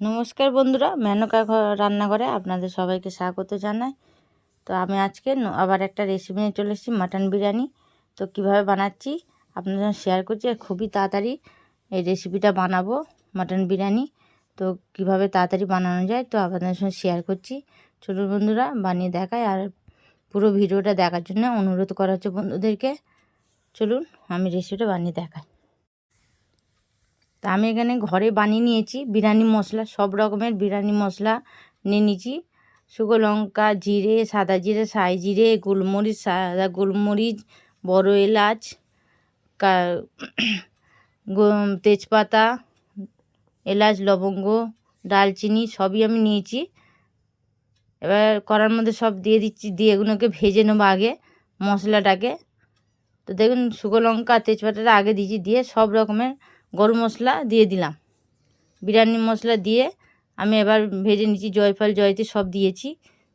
নমস্কার বন্ধুরা, মেনকা রান্নাঘরে আপনাদের সবাইকে স্বাগত জানাই। তো আমি আজকে আবার একটা রেসিপি নিয়ে চলে এসেছি, মাটন বিরিয়ানি। তো কিভাবে বানাচ্ছি আপনাদের সঙ্গে শেয়ার করছি। আর খুবই তাড়াতাড়ি এই রেসিপিটা বানাবো, মাটন বিরিয়ানি। তো কিভাবে তাড়াতাড়ি বানানো যায় তো আপনাদের সঙ্গে শেয়ার করছি। চলুন বন্ধুরা বানিয়ে দেখাই। আর পুরো ভিডিওটা দেখার জন্য অনুরোধ করা হচ্ছে বন্ধুদেরকে। চলুন আমি রেসিপিটা বানিয়ে দেখাই। তা আমি এখানে ঘরে বানিয়ে নিয়েছি বিরিয়ানি মশলা, সব রকমের বিরিয়ানি মশলা নিয়ে নিয়েছি। শুকনো লঙ্কা, জিরে, সাদা জিরে, সাই জিরে, গোলমরিচ, সাদা গোলমরিচ, বড় এলাচ, তেজপাতা, এলাচ, লবঙ্গ, দালচিনি সবই আমি নিয়েছি। এবার কড়ার মধ্যে সব দিয়ে দিচ্ছি, দিয়ে এগুলোকে ভেজে নেবো আগে মশলাটাকে। তো দেখুন শুকনো লঙ্কা তেজপাতাটা আগে দিয়েছি, দিয়ে সব রকমের গরম মশলা দিয়ে দিলাম, বিরিয়ানি মশলা দিয়ে আমি এবার ভেজে নিচ্ছি। জয়ফল, জয়িত্রী সব দিয়েছি,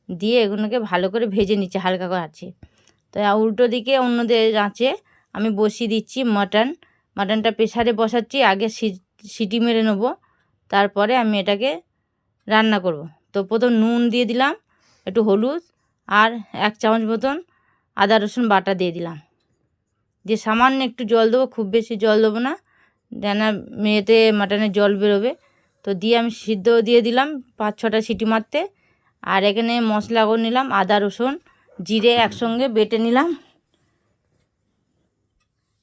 দিয়ে এগুলোকে ভালো করে ভেজে নিচ্ছি হালকা করে আছে। তো উল্টো দিকে অন্যদের আঁচে আমি বসিয়ে দিচ্ছি মাটনটা প্রেসারে বসাচ্ছি। আগে সিটি মেরে নেবো, তারপরে আমি এটাকে রান্না করব। তো প্রথম নুন দিয়ে দিলাম, একটু হলুদ, আর 1 চামচ মতন আদা রসুন বাটা দিয়ে দিলাম। দিয়ে সামান্য একটু জল দেবো, খুব বেশি জল দেবো না, যেন মেয়েতে মাটনের জল বেরোবে। তো দিয়ে আমি সিদ্ধ দিয়ে দিলাম 5-6টা সিটি মারতে। আর এখানে মশলা করে নিলাম, আদা রসুন জিরে একসঙ্গে বেটে নিলাম।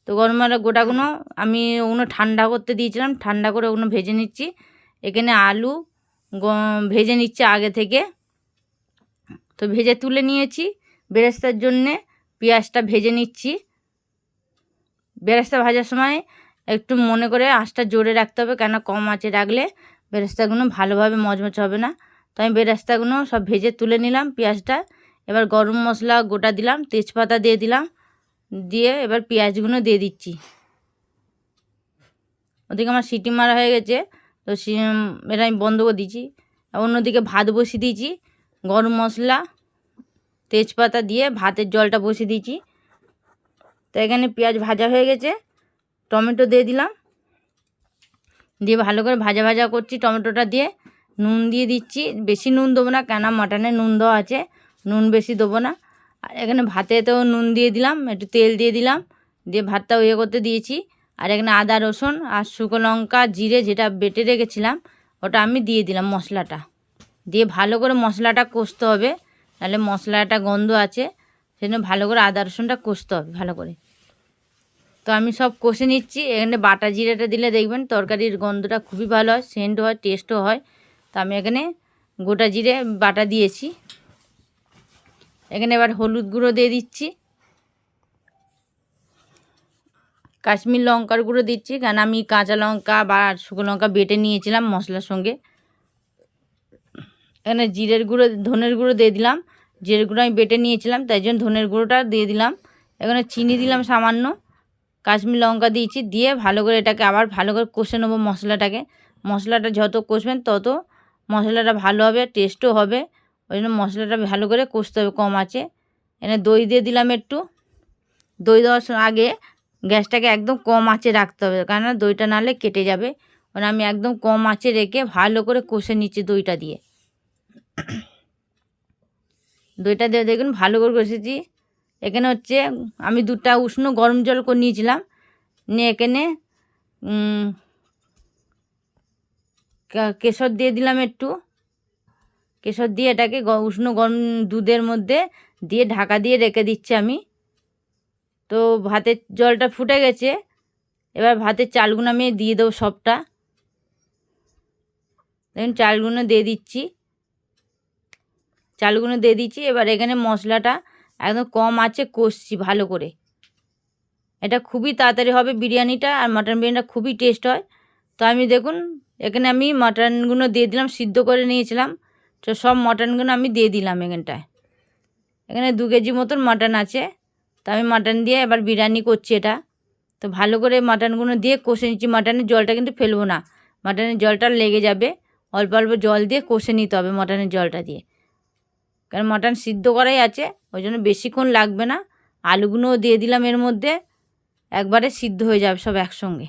তো গরম মশলা গোটাগুলো আমি ওগুলো ঠান্ডা করতে দিয়েছিলাম, ঠান্ডা করে ওগুলো ভেজে নিচ্ছি। এখানে আলু ভেজে নিচ্ছে আগে থেকে, তো ভেজে তুলে নিয়েছি। বেরেস্তার জন্যে পেঁয়াজটা ভেজে নিচ্ছি। বেরেস্তা ভাজার সময় একটু মনে করে আঁচটা জোরে রাখতে হবে, কেন কম আঁচে রাখলে বেরেস্তাগুলো ভালোভাবে মচমচ হবে না। তো আমি বেরেস্তাগুলো সব ভেজে তুলে নিলাম পেঁয়াজটা। এবার গরম মশলা গোটা দিলাম, তেজপাতা দিয়ে দিলাম, দিয়ে এবার পেঁয়াজগুলো দিয়ে দিচ্ছি। ওদিকে আমার সিটি মারা হয়ে গেছে, তো এটা আমি বন্ধ করে দিচ্ছি। অন্যদিকে ভাত বসিয়ে দিয়েছি, গরম মশলা তেজপাতা দিয়ে ভাতের জলটা বসিয়ে দিয়েছি। তো এখানে পেঁয়াজ ভাজা হয়ে গেছে, টমেটো দিয়ে দিলাম, দিয়ে ভালো করে ভাজা ভাজা করছি। টমেটোটা দিয়ে নুন দিয়ে দিচ্ছি, বেশি নুন দেবো না, কেন মাটনে নুন দেওয়া আছে, নুন বেশি দেবো না। আর এখানে ভাতেতেও নুন দিয়ে দিলাম, একটু তেল দিয়ে দিলাম, দিয়ে ভাতটাও করতে দিয়েছি। আর এখানে আদা রসুন আর শুকনো লঙ্কা জিরে যেটা বেটে রেখেছিলাম ওটা আমি দিয়ে দিলাম মশলাটা। দিয়ে ভালো করে মশলাটা কষতে হবে, তাহলে মশলাটা গন্ধ আছে, সেজন্য ভালো করে আদা রসুনটা কষতে হবে ভালো করে। তো আমি সব কষে নিচ্ছি। এখানে বাটা জিরেটা দিলে দেখবেন তরকারির গন্ধটা খুবই ভালো হয়, সেন্ট হয়, টেস্টও হয়। তো আমি এখানে গোটা জিরে বাটা দিয়েছি। এখানে এবার হলুদ গুঁড়ো দিয়ে দিচ্ছি, কাশ্মীর লঙ্কার গুঁড়ো দিচ্ছি, কারণ আমি কাঁচা লঙ্কা বা শুকনো লঙ্কা বেটে নিয়েছিলাম মশলার সঙ্গে। এখানে জিরের গুঁড়ো, ধনের গুঁড়ো দিয়ে দিলাম, জিরের গুঁড়ো আমি বেটে নিয়েছিলাম তাই জন্য ধনের গুঁড়োটা দিয়ে দিলাম। এখানে চিনি দিলাম সামান্য, কাশ্মীর লঙ্কা দিয়েছি, দিয়ে ভালো করে এটাকে আবার ভালো করে কষে নেবো মশলাটাকে। মশলাটা যত কষবেন তত মশলাটা ভালো হবে, টেস্টও হবে, ওই জন্য মশলাটা ভালো করে কষতে হবে কম আছে। এখানে দই দিয়ে দিলাম একটু, দই দেওয়ার আগে গ্যাসটাকে একদম কম আঁচে রাখতে হবে, কেননা দইটা নাহলে কেটে যাবে। মানে আমি একদম কম আঁচে রেখে ভালো করে কষে নিচ্ছি দইটা দিয়ে। দইটা দিয়ে দেখুন ভালো করে কষেছি। এখানে হচ্ছে আমি 2টা উষ্ণ গরম জল করে নিয়েছিলাম, নিয়ে এখানে কেশর দিয়ে দিলাম একটু, কেশর দিয়ে এটাকে উষ্ণ গরম দুধের মধ্যে দিয়ে ঢাকা দিয়ে রেখে দিচ্ছি আমি। তো ভাতের জলটা ফুটে গেছে, এবার ভাতের চালগুলো আমি দিয়ে দেবো সবটা। দেখুন চালগুলো দিয়ে দিচ্ছি, চালগুলো দিয়ে দিচ্ছি। এবার এখানে মশলাটা একদম কম আঁচে কষছি ভালো করে। এটা খুবই তাড়াতাড়ি হবে বিরিয়ানিটা, আর মাটন বিরিয়ানিটা খুবই টেস্ট হয়। তো আমি দেখুন এখানে আমি মাটনগুলো দিয়ে দিলাম, সিদ্ধ করে নিয়েছিলাম, তো সব মাটনগুলো আমি দিয়ে দিলাম এখানটায়। এখানে 2 কেজি মতন মাটন আছে, তো আমি মাটন দিয়ে এবার বিরিয়ানি করছি এটা। তো ভালো করে মাটনগুলো দিয়ে কষে নিচ্ছি। মাটনের জলটা কিন্তু ফেলবো না, মাটনের জলটা লেগে যাবে। অল্প অল্প জল দিয়ে কষে নিতে হবে মাটনের জলটা দিয়ে, কারণ মাটন সিদ্ধ করাই আছে, ওই জন্য বেশিক্ষণ লাগবে না। আলুগুলোও দিয়ে দিলাম এর মধ্যে, একবারে সিদ্ধ হয়ে যাবে সব একসঙ্গে।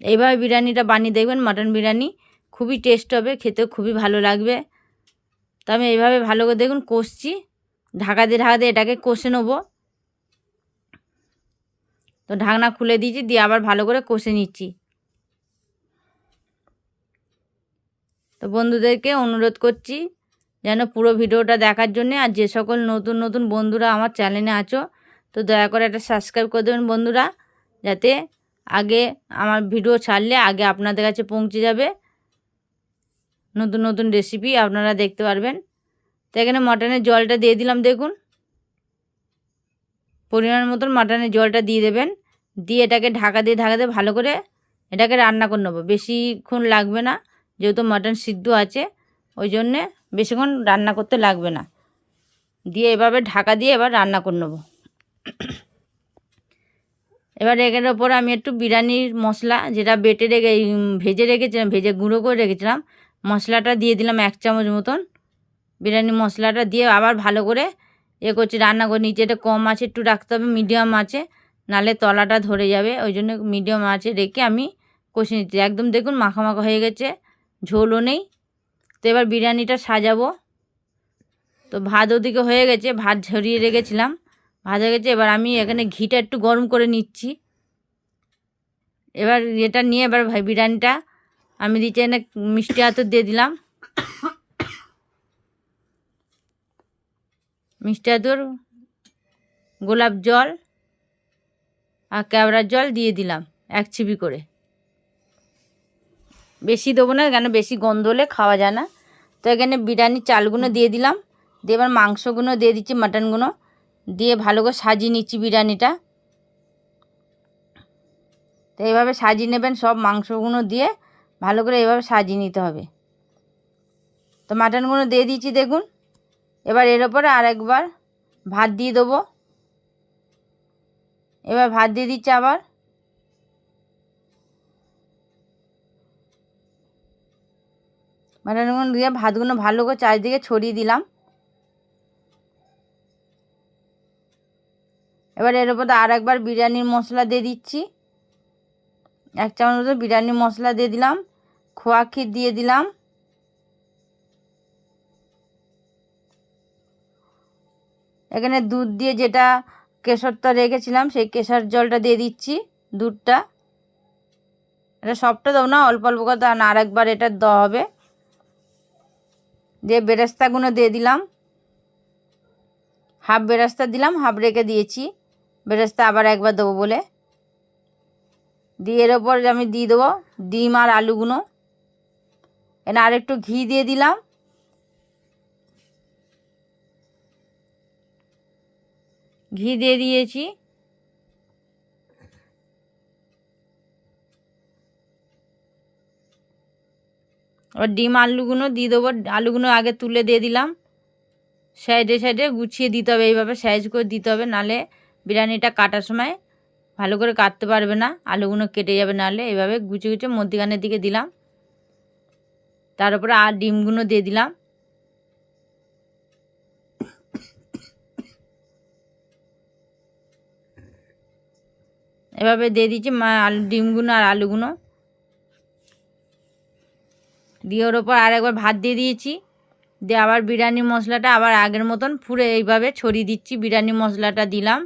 এইভাবে বিরিয়ানিটা বানিয়ে দেখবেন, মাটন বিরিয়ানি খুবই টেস্ট হবে, খেতে খুবই ভালো লাগবে। তো আমি এইভাবে ভালো করে দেখুন কষছি, ঢাকা দিয়ে এটাকে কষে নেবো। তো ঢাকনা খুলে দিয়েছি, দিয়ে আবার ভালো করে কষে নিচ্ছি। তো বন্ধুদেরকে অনুরোধ করছি যেন পুরো ভিডিওটা দেখার জন্যে। আর যে সকল নতুন নতুন বন্ধুরা আমার চ্যানেলে আছো, তো দয়া করে একটা সাবস্ক্রাইব করে দেবেন বন্ধুরা, যাতে আগে আমার ভিডিও ছাড়লে আগে আপনাদের কাছে পৌঁছে যাবে, নতুন নতুন রেসিপি আপনারা দেখতে পারবেন। তো এখানে মাটনের জলটা দিয়ে দিলাম, দেখুন পরিমাণ মতন মাটনের জলটা দিয়ে দেবেন। দিয়ে এটাকে ঢাকা দিয়ে ভালো করে এটাকে রান্না করে নেবো। বেশিক্ষণ লাগবে না, যেহেতু মাটন সিদ্ধ আছে, ওই জন্যে বেশিক্ষণ রান্না করতে লাগবে না। দিয়ে এভাবে ঢাকা দিয়ে এবার রান্না করে নেবো। এবার এর ওপরে আমি একটু বিরিয়ানির মশলা, যেটা ভেজে রেখেছিলাম, ভেজে গুঁড়ো করে রেখেছিলাম, মশলাটা দিয়ে দিলাম 1 চামচ মতন। বিরিয়ানি মশলাটা দিয়ে আবার ভালো করে করছি, রান্না করে নিচে। এটা কম আছে একটু রাখতে হবে, মিডিয়াম আছে, নালে তলাটা ধরে যাবে। ওই জন্য মিডিয়াম আছে রেখে আমি কষে নিচ্ছি। একদম দেখুন মাখা মাখা হয়ে গেছে, ঝোলও নেই। তো এবার বিরিয়ানিটা সাজাবো। তো ভাত ওদিকে হয়ে গেছে, ভাত ঝরিয়ে রেখেছিলাম, ভাত হয়ে গেছে। এবার আমি এখানে ঘিটা একটু গরম করে নিচ্ছি। এবার এটা নিয়ে এবার বিরিয়ানিটা আমি দিচ্ছি, এখানে মিষ্টি আতর দিয়ে দিলাম, মিষ্টি আতর, গোলাপ জল আর কেওড়ার জল দিয়ে দিলাম 1 চিপি করে। বেশি দেবো না, কেন বেশি গন্ধ হলে খাওয়া যায় না। তো এখানে বিরিয়ানির চালগুলো দিয়ে দিলাম, দিয়ে এবার মাংসগুলো দিয়ে দিচ্ছি, মাটনগুলো দিয়ে ভালো করে সাজিয়ে নিচ্ছি বিরিয়ানিটা। তো এইভাবে সাজিয়ে নেবেন, সব মাংসগুলো দিয়ে ভালো করে এইভাবে সাজিয়ে নিতে হবে। তো মাটনগুলো দিয়ে দিচ্ছি দেখুন। এবার এর ওপরে আরেকবার ভাত দিয়ে দেবো। এবার ভাত দিয়ে দিচ্ছি আবার। মাটনগুলো দিয়ে ভাতগুলো ভালো করে চারিদিকে ছড়িয়ে দিলাম। এবার এর ওপরে আরেকবার বিরিয়ানির মশলা দিয়ে দিচ্ছি, 1 চামচ মতো বিরিয়ানির মশলা দিয়ে দিলাম, খোয়া ক্ষীর দিয়ে দিলাম, এখানে দুধ দিয়ে যেটা কেশরটা রেখেছিলাম সেই কেশর জলটা দিয়ে দিচ্ছি, দুধটা। এটা সবটা দেবো না, অল্প অল্প করে, আর একবার এটা দেওয়া হবে। দিয়ে বেরেস্তাগুলো দিয়ে দিলাম, হাফ বেরেস্তা দিলাম, হাফ রেখে দিয়েছি, বেরেস্তা আবার একবার দেবো বলে। দিয়ে এর ওপর আমি দিয়ে দেবো ডিম আর আলুগুলো। এখানে আর একটু ঘি দিয়ে দিলাম, ঘি দিয়ে দিয়েছি। এবার ডিম আলুগুলো দিয়ে দেবো, আলুগুলো আগে তুলে দিয়ে দিলাম, সাইডে সাইডে গুছিয়ে দিতে হবে, এইভাবে সাইজ করে দিতে হবে, নালে বিরিয়ানিটা কাটার সময় ভালো করে কাটতে পারবে না, আলুগুলো কেটে যাবে। নাহলে এইভাবে গুছিয়ে গুছিয়ে মধ্যখানের দিকে দিলাম। তার উপরে আর ডিমগুলো দিয়ে দিলাম। এভাবে দিয়ে দিচ্ছি ডিমগুলো আর আলুগুলো দিয়ে ওর ওপর আরেকবার ভাত দিয়ে দিয়েছি। দিয়ে আবার বিরিয়ানি মশলাটা আবার আগের মতন পুরো এইভাবে ছড়িয়ে দিচ্ছি। বিরিয়ানি মশলাটা দিলাম,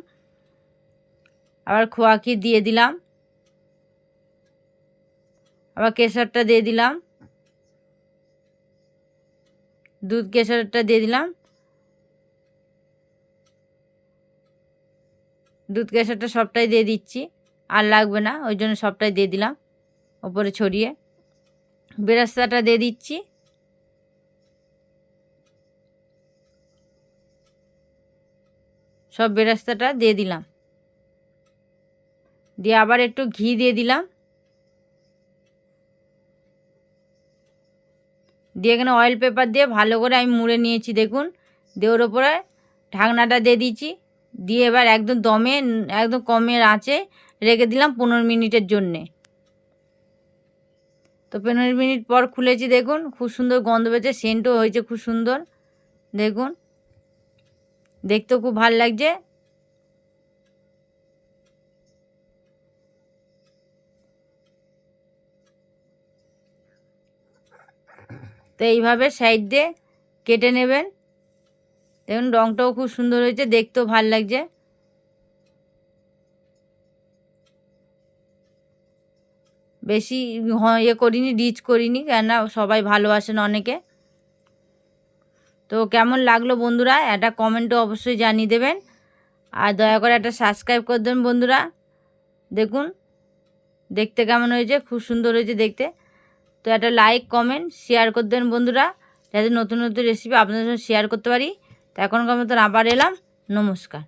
আবার খোয়া ক্ষীর দিয়ে দিলাম, আবার কেশরটা দিয়ে দিলাম, দুধ কেশরটা দিয়ে দিলাম, দুধ কেশরটা সবটাই দিয়ে দিচ্ছি, আর লাগবে না, ওই জন্য সবটাই দিয়ে দিলাম ওপরে ছড়িয়ে। বেরেস্তাটা দিয়ে দিচ্ছি, সব বেরেস্তাটা দিয়ে দিলাম। দিয়ে আবার একটু ঘি দিয়ে দিলাম, দিয়ে এখানে অয়েল পেপার দিয়ে ভালো করে আমি মুড়ে নিয়েছি দেখুন। দিয়ে ওর ওপরে ঢাকনাটা দিয়ে দিয়েছি, দিয়ে এবার একদম দমে, একদম কমের আঁচে রেখে দিলাম 15 মিনিটের জন্যে। তো 15 মিনিট পর খুলেছি দেখুন, খুব সুন্দর গন্ধ পেয়েছে, সেন্টও হয়েছে খুব সুন্দর দেখুন, দেখতেও খুব ভালো লাগছে। তো এইভাবে সাইড দিয়ে কেটে নেবেন। দেখুন রঙটাও খুব সুন্দর হয়েছে, দেখতেও ভাল লাগছে। বেশি ইয়ে করিনি, রিচ করিনি, কেননা সবাই ভালোবাসেন অনেকে। তো কেমন লাগলো বন্ধুরা একটা কমেন্টও অবশ্যই জানিয়ে দেবেন, আর দয়া করে একটা সাবস্ক্রাইব করে দেবেন বন্ধুরা। দেখুন দেখতে কেমন হয়েছে, খুব সুন্দর হয়েছে দেখতে। তো একটা লাইক কমেন্ট শেয়ার করে দেবেন বন্ধুরা, যাতে নতুন নতুন রেসিপি আপনাদের সঙ্গে শেয়ার করতে পারি। তো এখনকার মতন আবার এলাম, নমস্কার।